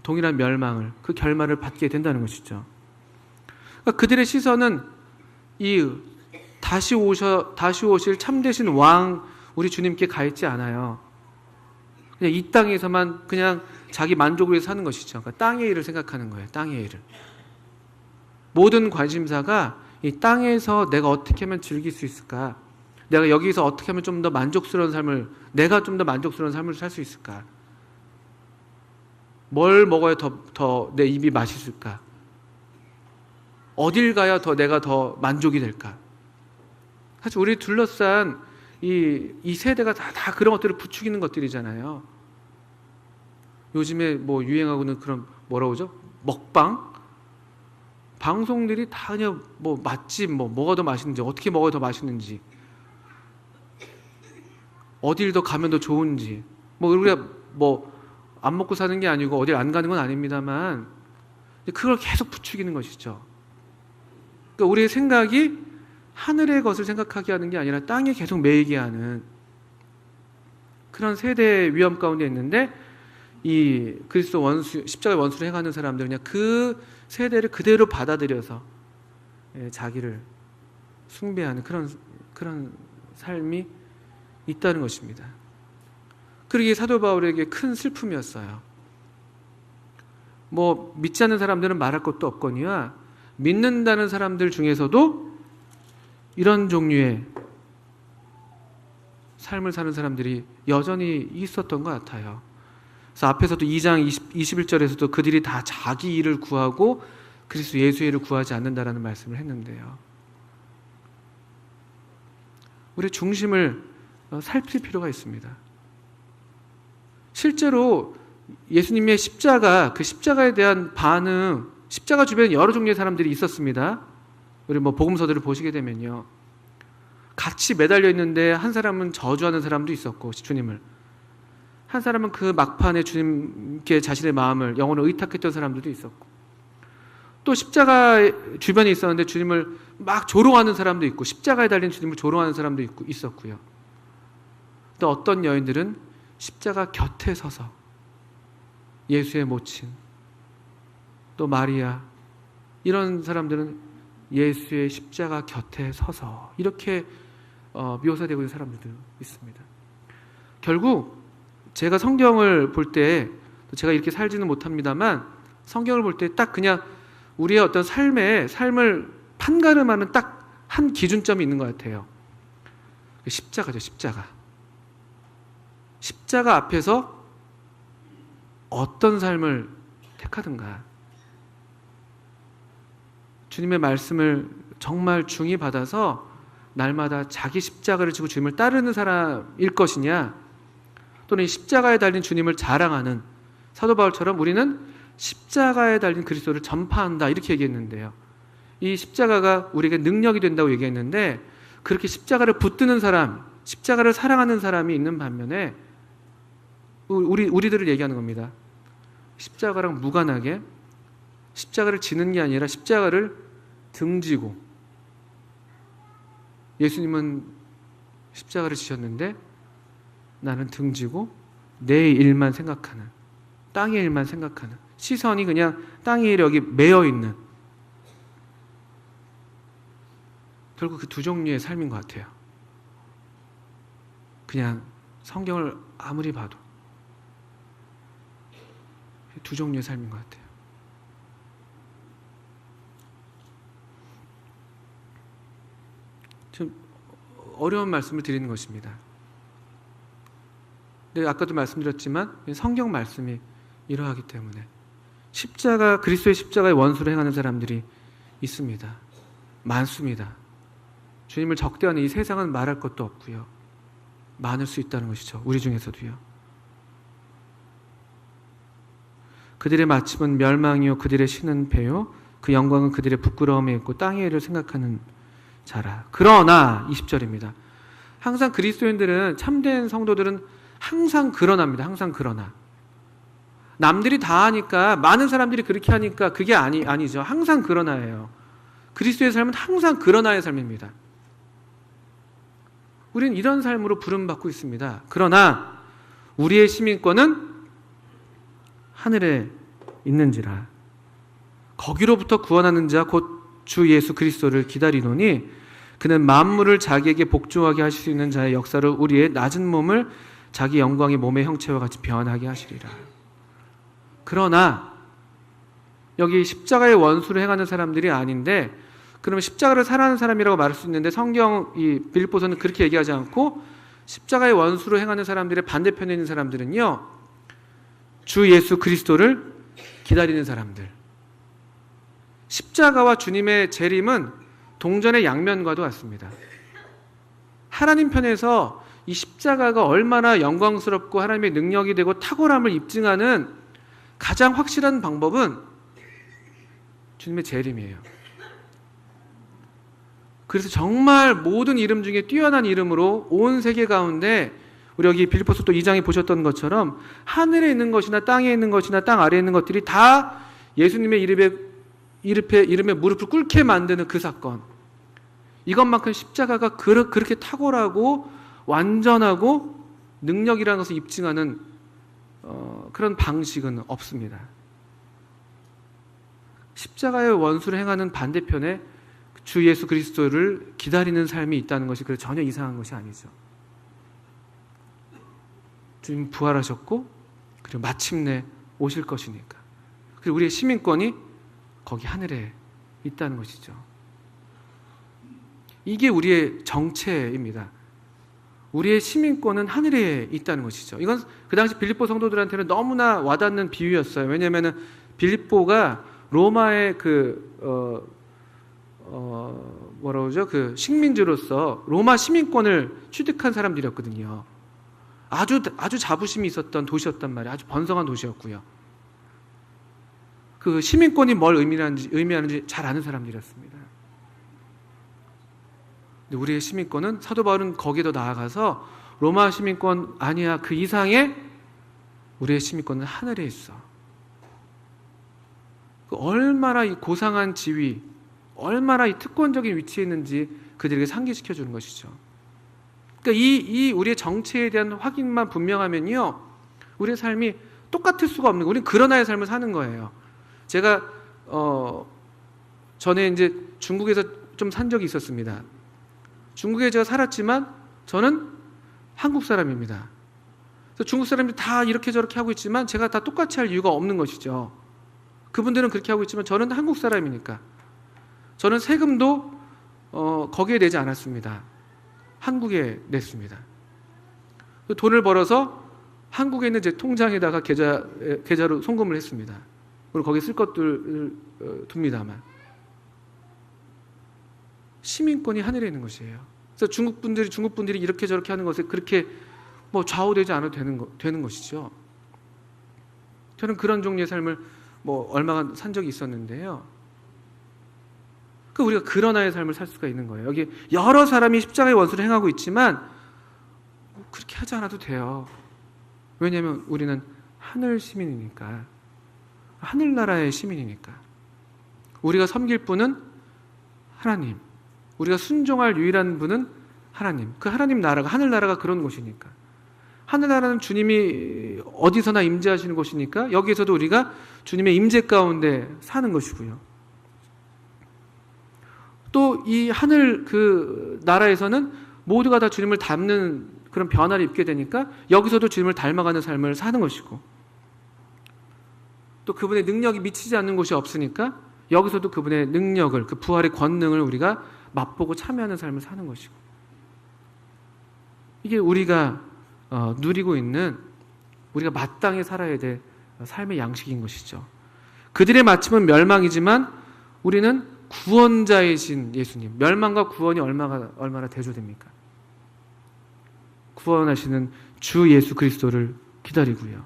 동일한 멸망을, 그 결말을 받게 된다는 것이죠. 그러니까 그들의 시선은 이 다시 오실 참되신 왕 우리 주님께 가 있지 않아요. 그냥 이 땅에서만 그냥 자기 만족을 위해서 사는 것이죠. 그러니까 땅의 일을 생각하는 거예요. 땅의 일을. 모든 관심사가 이 땅에서 내가 어떻게 하면 즐길 수 있을까? 내가 여기서 어떻게 하면 좀 더 만족스러운 삶을, 내가 좀 더 만족스러운 삶을 살 수 있을까? 뭘 먹어야 더 내 입이 맛있을까? 어딜 가야 내가 더 만족이 될까? 사실 우리 둘러싼 이 세대가 다 그런 것들을 부추기는 것들이잖아요. 요즘에 유행하고는 그런 뭐라고 그러죠? 먹방? 방송들이 다 그냥 맛집, 뭐가 더 맛있는지, 어떻게 먹어야 더 맛있는지, 어딜 더 가면 더 좋은지, 우리가 안 먹고 사는 게 아니고 어딜 안 가는 건 아닙니다만 그걸 계속 부추기는 것이죠. 그러니까 우리의 생각이 하늘의 것을 생각하게 하는 게 아니라 땅에 계속 매이게 하는 그런 세대의 위험 가운데 있는데, 이 그리스도 원수, 십자가의 원수를 행하는 사람들은 그냥 그 세대를 그대로 받아들여서 자기를 숭배하는 그런 삶이 있다는 것입니다. 그러기에 사도 바울에게 큰 슬픔이었어요. 뭐 믿지 않는 사람들은 말할 것도 없거니와 믿는다는 사람들 중에서도 이런 종류의 삶을 사는 사람들이 여전히 있었던 것 같아요. 그래서 앞에서도 2장 21절에서도 그들이 다 자기 일을 구하고 그리스도 예수의 일을 구하지 않는다라는 말씀을 했는데요. 우리의 중심을 살필 필요가 있습니다. 실제로 예수님의 십자가, 그 십자가에 대한 반응, 십자가 주변에 여러 종류의 사람들이 있었습니다. 우리 뭐 복음서들을 보시게 되면요, 같이 매달려 있는데 한 사람은 저주하는 사람도 있었고 주님을, 한 사람은 그 막판에 주님께 자신의 마음을, 영혼을 의탁했던 사람들도 있었고, 또 십자가 주변에 있었는데 주님을 막 조롱하는 사람도 있고, 십자가에 달린 주님을 조롱하는 사람도 있었고요. 또 어떤 여인들은 십자가 곁에 서서 예수의 모친, 또 마리아, 이런 사람들은 예수의 십자가 곁에 서서 이렇게 묘사되고 있는 사람들도 있습니다. 결국 제가 성경을 볼 때, 제가 이렇게 살지는 못합니다만 성경을 볼 때 딱 그냥 우리의 어떤 삶을 판가름하는 딱 한 기준점이 있는 것 같아요. 십자가죠, 십자가. 십자가 앞에서 어떤 삶을 택하든가, 주님의 말씀을 정말 중히 받아서 날마다 자기 십자가를 지고 주님을 따르는 사람일 것이냐, 또는 십자가에 달린 주님을 자랑하는, 사도 바울처럼 우리는 십자가에 달린 그리스도를 전파한다 이렇게 얘기했는데요. 이 십자가가 우리에게 능력이 된다고 얘기했는데, 그렇게 십자가를 붙드는 사람, 십자가를 사랑하는 사람이 있는 반면에 우리들을 얘기하는 겁니다. 십자가랑 무관하게 십자가를 지는 게 아니라 십자가를 등지고, 예수님은 십자가를 지셨는데 나는 등지고 내 일만 생각하는, 땅의 일만 생각하는, 시선이 그냥 땅의 일에 여기 매여 있는, 결국 그 두 종류의 삶인 것 같아요. 그냥 성경을 아무리 봐도 두 종류의 삶인 것 같아요. 좀 어려운 말씀을 드리는 것입니다. 근데 아까도 말씀드렸지만 성경 말씀이 이러하기 때문에 십자가, 그리스도의 십자가의 원수를 행하는 사람들이 있습니다. 많습니다. 주님을 적대하는 이 세상은 말할 것도 없고요, 많을 수 있다는 것이죠. 우리 중에서도요. 그들의 마침은 멸망이요 그들의 신은 패요 그 영광은 그들의 부끄러움에 있고 땅의 일을 생각하는 자라. 그러나 20절입니다. 항상 그리스도인들은, 참된 성도들은 항상 그러나입니다. 항상 그러나. 남들이 다 하니까, 많은 사람들이 그렇게 하니까 그게 아니죠. 항상 그러나예요. 그리스도의 삶은 항상 그러나의 삶입니다. 우리는 이런 삶으로 부름받고 있습니다. 그러나 우리의 시민권은 하늘에 있는지라. 거기로부터 구원하는 자 곧 주 예수 그리스도를 기다리노니 그는 만물을 자기에게 복종하게 하실 수 있는 자의 역사로 우리의 낮은 몸을 자기 영광의 몸의 형체와 같이 변하게 하시리라. 그러나 여기 십자가의 원수를 행하는 사람들이 아닌데, 그러면 십자가를 사랑하는 사람이라고 말할 수 있는데, 성경 이 빌립보서는 그렇게 얘기하지 않고 십자가의 원수로 행하는 사람들의 반대편에 있는 사람들은요, 주 예수 그리스도를 기다리는 사람들. 십자가와 주님의 재림은 동전의 양면과도 같습니다. 하나님 편에서 이 십자가가 얼마나 영광스럽고 하나님의 능력이 되고 탁월함을 입증하는 가장 확실한 방법은 주님의 재림이에요. 그래서 정말 모든 이름 중에 뛰어난 이름으로 온 세계 가운데, 우리 여기 빌립보서 또 2장에 보셨던 것처럼 하늘에 있는 것이나 땅에 있는 것이나 땅 아래에 있는 것들이 다 예수님의 이름에 무릎을 꿇게 만드는 그 사건, 이것만큼 십자가가 그렇게 탁월하고 완전하고 능력이라는 것을 입증하는 그런 방식은 없습니다. 십자가의 원수를 행하는 반대편에 주 예수 그리스도를 기다리는 삶이 있다는 것이 전혀 이상한 것이 아니죠. 주님 부활하셨고 그리고 마침내 오실 것이니까. 그리고 우리의 시민권이 거기 하늘에 있다는 것이죠. 이게 우리의 정체입니다. 우리의 시민권은 하늘에 있다는 것이죠. 이건 그 당시 빌립보 성도들한테는 너무나 와닿는 비유였어요. 왜냐하면 빌립보가 로마의 뭐라고 그러죠? 그 식민지로서 로마 시민권을 취득한 사람들이었거든요. 아주 자부심이 있었던 도시였단 말이에요. 아주 번성한 도시였고요. 그 시민권이 뭘 의미하는지 잘 아는 사람들이었습니다. 근데 우리의 시민권은 사도 바울은 거기에 더 나아가서 로마 시민권 아니야, 그 이상의 우리의 시민권은 하늘에 있어. 얼마나 이 고상한 지위, 얼마나 이 특권적인 위치에 있는지 그들에게 상기시켜 주는 것이죠. 그러니까 이 우리의 정체에 대한 확인만 분명하면요, 우리의 삶이 똑같을 수가 없는 거예요. 우리는 그러나의 삶을 사는 거예요. 제가 전에 이제 중국에서 좀 산 적이 있었습니다. 중국에 제가 살았지만 저는 한국 사람입니다. 그래서 중국 사람들이 다 이렇게 저렇게 하고 있지만 제가 다 똑같이 할 이유가 없는 것이죠. 그분들은 그렇게 하고 있지만 저는 한국 사람이니까. 저는 세금도 거기에 내지 않았습니다. 한국에 냈습니다. 돈을 벌어서 한국에 있는 제 통장에다가 계좌로 송금을 했습니다. 그리고 거기에 쓸 것들을 둡니다만. 시민권이 하늘에 있는 것이에요. 그래서 중국 분들이 이렇게 저렇게 하는 것에 그렇게 좌우되지 않아도 되는 것이죠. 저는 그런 종류의 삶을 얼마간 산 적이 있었는데요. 우리가 그러나의 삶을 살 수가 있는 거예요. 여기 여러 사람이 십자가의 원수를 행하고 있지만 그렇게 하지 않아도 돼요. 왜냐하면 우리는 하늘 시민이니까, 하늘나라의 시민이니까. 우리가 섬길 분은 하나님, 우리가 순종할 유일한 분은 하나님. 그 하나님 나라가, 하늘나라가 그런 곳이니까. 하늘나라는 주님이 어디서나 임재하시는 곳이니까 여기에서도 우리가 주님의 임재 가운데 사는 것이고요. 또 이 하늘 그 나라에서는 모두가 다 주님을 닮는 그런 변화를 입게 되니까 여기서도 주님을 닮아가는 삶을 사는 것이고, 또 그분의 능력이 미치지 않는 곳이 없으니까 여기서도 그분의 능력을, 그 부활의 권능을 우리가 맛보고 참여하는 삶을 사는 것이고, 이게 우리가 누리고 있는, 우리가 마땅히 살아야 될 삶의 양식인 것이죠. 그들의 마침은 멸망이지만 우리는 구원자이신 예수님, 멸망과 구원이 얼마나 대조됩니까? 구원하시는 주 예수 그리스도를 기다리고요.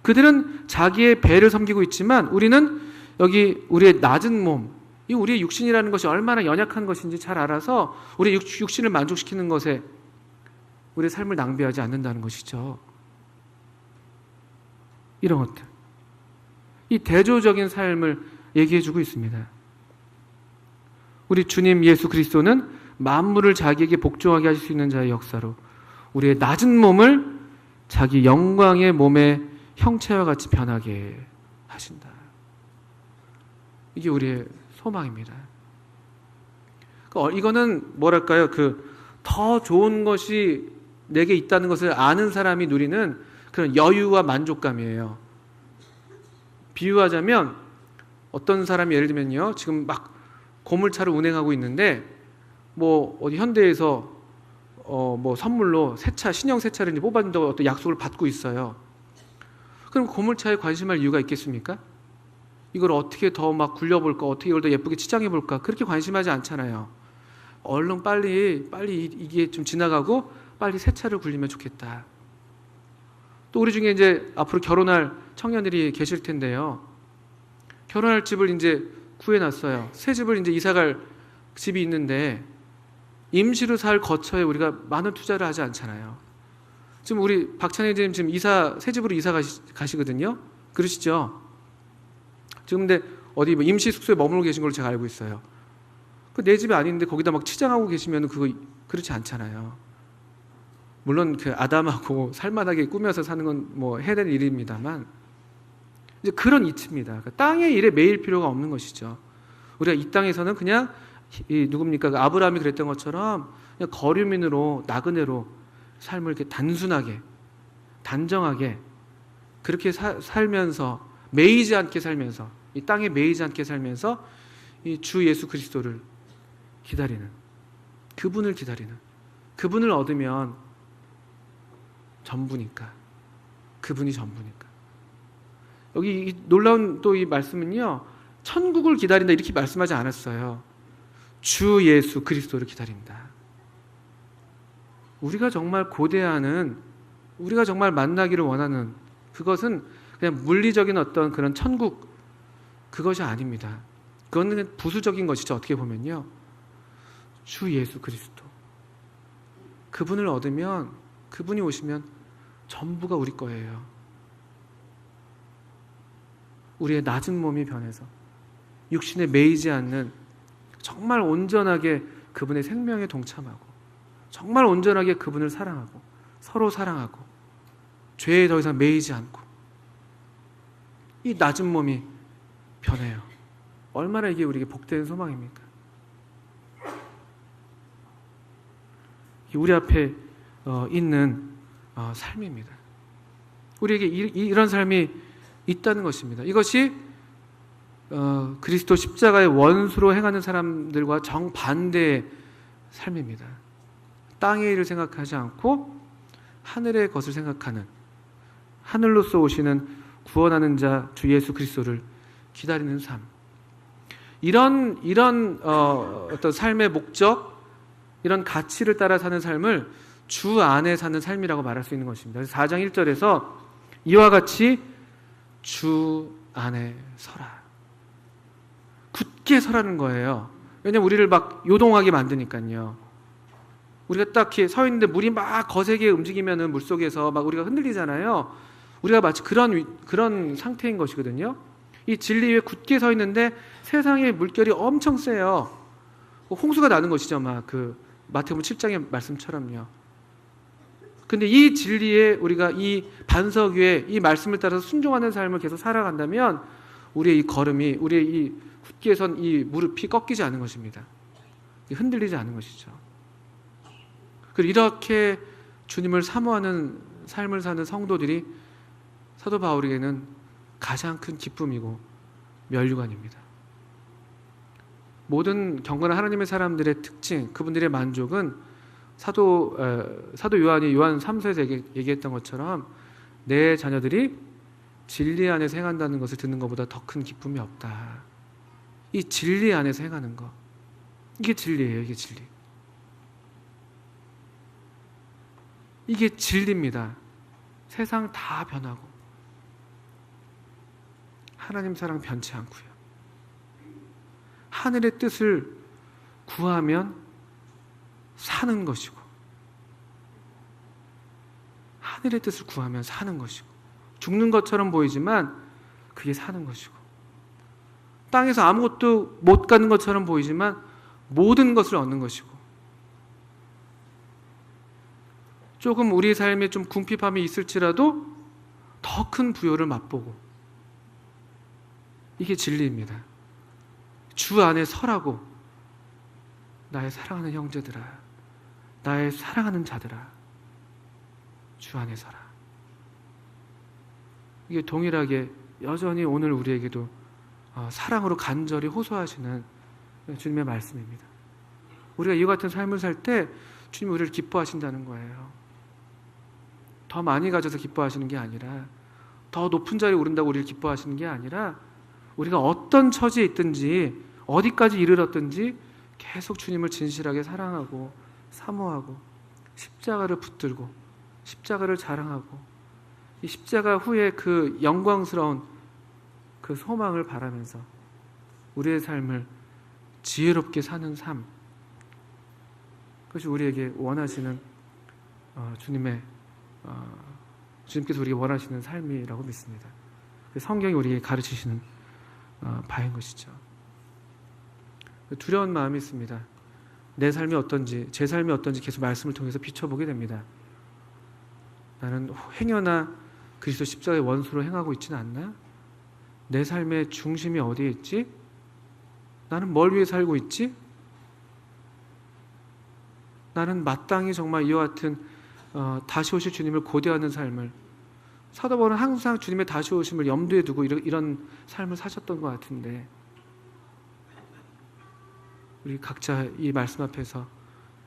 그들은 자기의 배를 섬기고 있지만 우리는 여기 우리의 낮은 몸, 이 우리의 육신이라는 것이 얼마나 연약한 것인지 잘 알아서 우리의 육신을 만족시키는 것에 우리의 삶을 낭비하지 않는다는 것이죠. 이런 것들, 이 대조적인 삶을 얘기해주고 있습니다. 우리 주님 예수 그리스도는 만물을 자기에게 복종하게 하실 수 있는 자의 역사로 우리의 낮은 몸을 자기 영광의 몸의 형체와 같이 변하게 하신다. 이게 우리의 소망입니다. 이거는 뭐랄까요? 더 좋은 것이 내게 있다는 것을 아는 사람이 누리는 그런 여유와 만족감이에요. 비유하자면 어떤 사람이 예를 들면요, 지금 막 고물차를 운행하고 있는데 어디 현대에서 선물로 신형 새 차를 뽑아준다고 어떤 약속을 받고 있어요. 그럼 고물차에 관심할 이유가 있겠습니까? 이걸 어떻게 더 막 굴려볼까, 어떻게 이걸 더 예쁘게 치장해볼까, 그렇게 관심하지 않잖아요. 얼른 빨리 이게 좀 지나가고 빨리 새 차를 굴리면 좋겠다. 또 우리 중에 이제 앞으로 결혼할 청년들이 계실 텐데요. 결혼할 집을 이제 구해놨어요. 새 집을 이제 이사갈 집이 있는데 임시로 살 거처에 우리가 많은 투자를 하지 않잖아요. 지금 우리 박찬혜님 지금 새 집으로 이사 가시거든요. 그러시죠? 지금 근데 어디 임시 숙소에 머물고 계신 걸로 제가 알고 있어요. 그 내 집이 아닌데 거기다 막 치장하고 계시면 그거 그렇지 않잖아요. 물론 그 아담하고 살만하게 꾸며서 사는 건 뭐 해야 될 일입니다만 이제 그런 이치입니다. 그러니까 땅의 일에 매일 필요가 없는 것이죠. 우리가 이 땅에서는 그냥 누굽니까? 그 아브라함이 그랬던 것처럼 그냥 거류민으로 나그네로 삶을 이렇게 단순하게 단정하게 그렇게 살면서 매이지 않게 살면서 이 땅에 매이지 않게 살면서 이 주 예수 그리스도를 기다리는 그분을 기다리는 그분을 얻으면 전부니까 그분이 전부니까 여기 이 놀라운 또 이 말씀은요 천국을 기다린다 이렇게 말씀하지 않았어요. 주 예수 그리스도를 기다린다. 우리가 정말 고대하는 우리가 정말 만나기를 원하는 그것은 그냥 물리적인 어떤 그런 천국 그것이 아닙니다. 그건 그냥 부수적인 것이죠. 어떻게 보면요. 주 예수 그리스도 그분을 얻으면 그분이 오시면 전부가 우리 거예요. 우리의 낮은 몸이 변해서 육신에 매이지 않는 정말 온전하게 그분의 생명에 동참하고 정말 온전하게 그분을 사랑하고 서로 사랑하고 죄에 더 이상 매이지 않고 이 낮은 몸이 변해요. 얼마나 이게 우리에게 복된 소망입니까? 우리 앞에 있는 삶입니다. 우리에게 이런 삶이 있다는 것입니다. 이것이 그리스도 십자가의 원수로 행하는 사람들과 정반대의 삶입니다. 땅의 일을 생각하지 않고 하늘의 것을 생각하는 하늘로서 오시는 구원하는 자 주 예수 그리스도를 기다리는 삶. 이런 어떤 삶의 목적, 이런 가치를 따라 사는 삶을 주 안에 사는 삶이라고 말할 수 있는 것입니다. 그래서 4장 1절에서 이와 같이 주 안에 서라. 굳게 서라는 거예요. 왜냐하면 우리를 막 요동하게 만드니까요. 우리가 딱히 서 있는데 물이 막 거세게 움직이면은 물 속에서 막 우리가 흔들리잖아요. 우리가 마치 그런 상태인 것이거든요. 이 진리 위에 굳게 서 있는데 세상의 물결이 엄청 세요. 홍수가 나는 것이죠. 막 그 마태복음 7장의 말씀처럼요. 근데 이 진리에 우리가 이 반석 위에 이 말씀을 따라서 순종하는 삶을 계속 살아간다면 우리의 이 걸음이 우리의 이 굳게 선 이 무릎이 꺾이지 않는 것입니다. 흔들리지 않는 것이죠. 그리고 이렇게 주님을 사모하는 삶을 사는 성도들이 사도 바울에게는 가장 큰 기쁨이고 면류관입니다. 모든 경건한 하나님의 사람들의 특징, 그분들의 만족은 사도 요한이 요한 3서에서 얘기했던 것처럼 내 자녀들이 진리 안에서 행한다는 것을 듣는 것보다 더 큰 기쁨이 없다. 이 진리 안에서 행하는 것, 이게 진리예요. 이게 진리. 이게 진리입니다. 세상 다 변하고 하나님 사랑 변치 않고요. 하늘의 뜻을 구하면 사는 것이고 하늘의 뜻을 구하면 사는 것이고 죽는 것처럼 보이지만 그게 사는 것이고 땅에서 아무것도 못 가는 것처럼 보이지만 모든 것을 얻는 것이고 조금 우리 삶에 좀 궁핍함이 있을지라도 더 큰 부요를 맛보고 이게 진리입니다. 주 안에 서라고 나의 사랑하는 형제들아 나의 사랑하는 자들아 주 안에 서라. 이게 동일하게 여전히 오늘 우리에게도 사랑으로 간절히 호소하시는 주님의 말씀입니다. 우리가 이와 같은 삶을 살 때 주님이 우리를 기뻐하신다는 거예요. 더 많이 가져서 기뻐하시는 게 아니라 더 높은 자리에 오른다고 우리를 기뻐하시는 게 아니라 우리가 어떤 처지에 있든지 어디까지 이르렀든지 계속 주님을 진실하게 사랑하고 사모하고 십자가를 붙들고 십자가를 자랑하고 이 십자가 후에 그 영광스러운 그 소망을 바라면서 우리의 삶을 지혜롭게 사는 삶, 그것이 우리에게 원하시는 주님께서 우리에게 원하시는 삶이라고 믿습니다. 성경이 우리에게 가르치시는 바인 것이죠. 두려운 마음이 있습니다. 내 삶이 어떤지, 제 삶이 어떤지 계속 말씀을 통해서 비춰보게 됩니다. 나는 행여나 그리스도 십자가의 원수로 행하고 있지는 않나? 내 삶의 중심이 어디에 있지? 나는 뭘 위해 살고 있지? 나는 마땅히 정말 이와 같은 다시 오실 주님을 고대하는 삶을, 사도 바울은 항상 주님의 다시 오심을 염두에 두고 이런 삶을 사셨던 것 같은데, 우리 각자 이 말씀 앞에서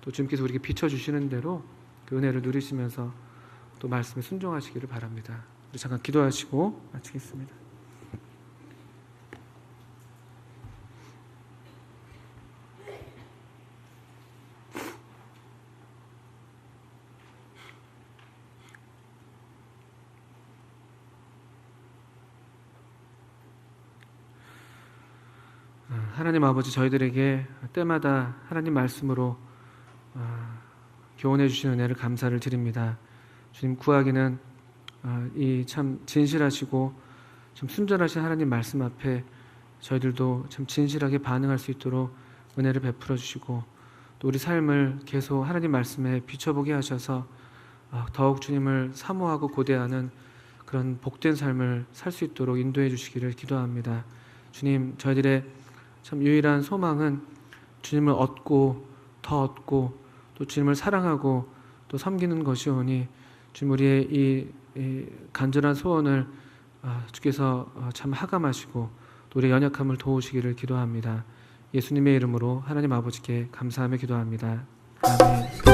또 주님께서 우리에게 비춰주시는 대로 그 은혜를 누리시면서 또 말씀에 순종하시기를 바랍니다. 우리 잠깐 기도하시고 마치겠습니다. 하나님 아버지, 저희들에게 때마다 하나님 말씀으로 교훈해 주시는 은혜를 감사를 드립니다. 주님, 구하기는 이 참 진실하시고 참 순전하신 하나님 말씀 앞에 저희들도 참 진실하게 반응할 수 있도록 은혜를 베풀어 주시고, 또 우리 삶을 계속 하나님 말씀에 비춰보게 하셔서 더욱 주님을 사모하고 고대하는 그런 복된 삶을 살 수 있도록 인도해 주시기를 기도합니다. 주님, 저희들의 참 유일한 소망은 주님을 얻고 더 얻고 또 주님을 사랑하고 또 섬기는 것이오니, 주님, 우리의 이 간절한 소원을 주께서 참 하감하시고 또 우리의 연약함을 도우시기를 기도합니다. 예수님의 이름으로 하나님 아버지께 감사하며 기도합니다. 아멘.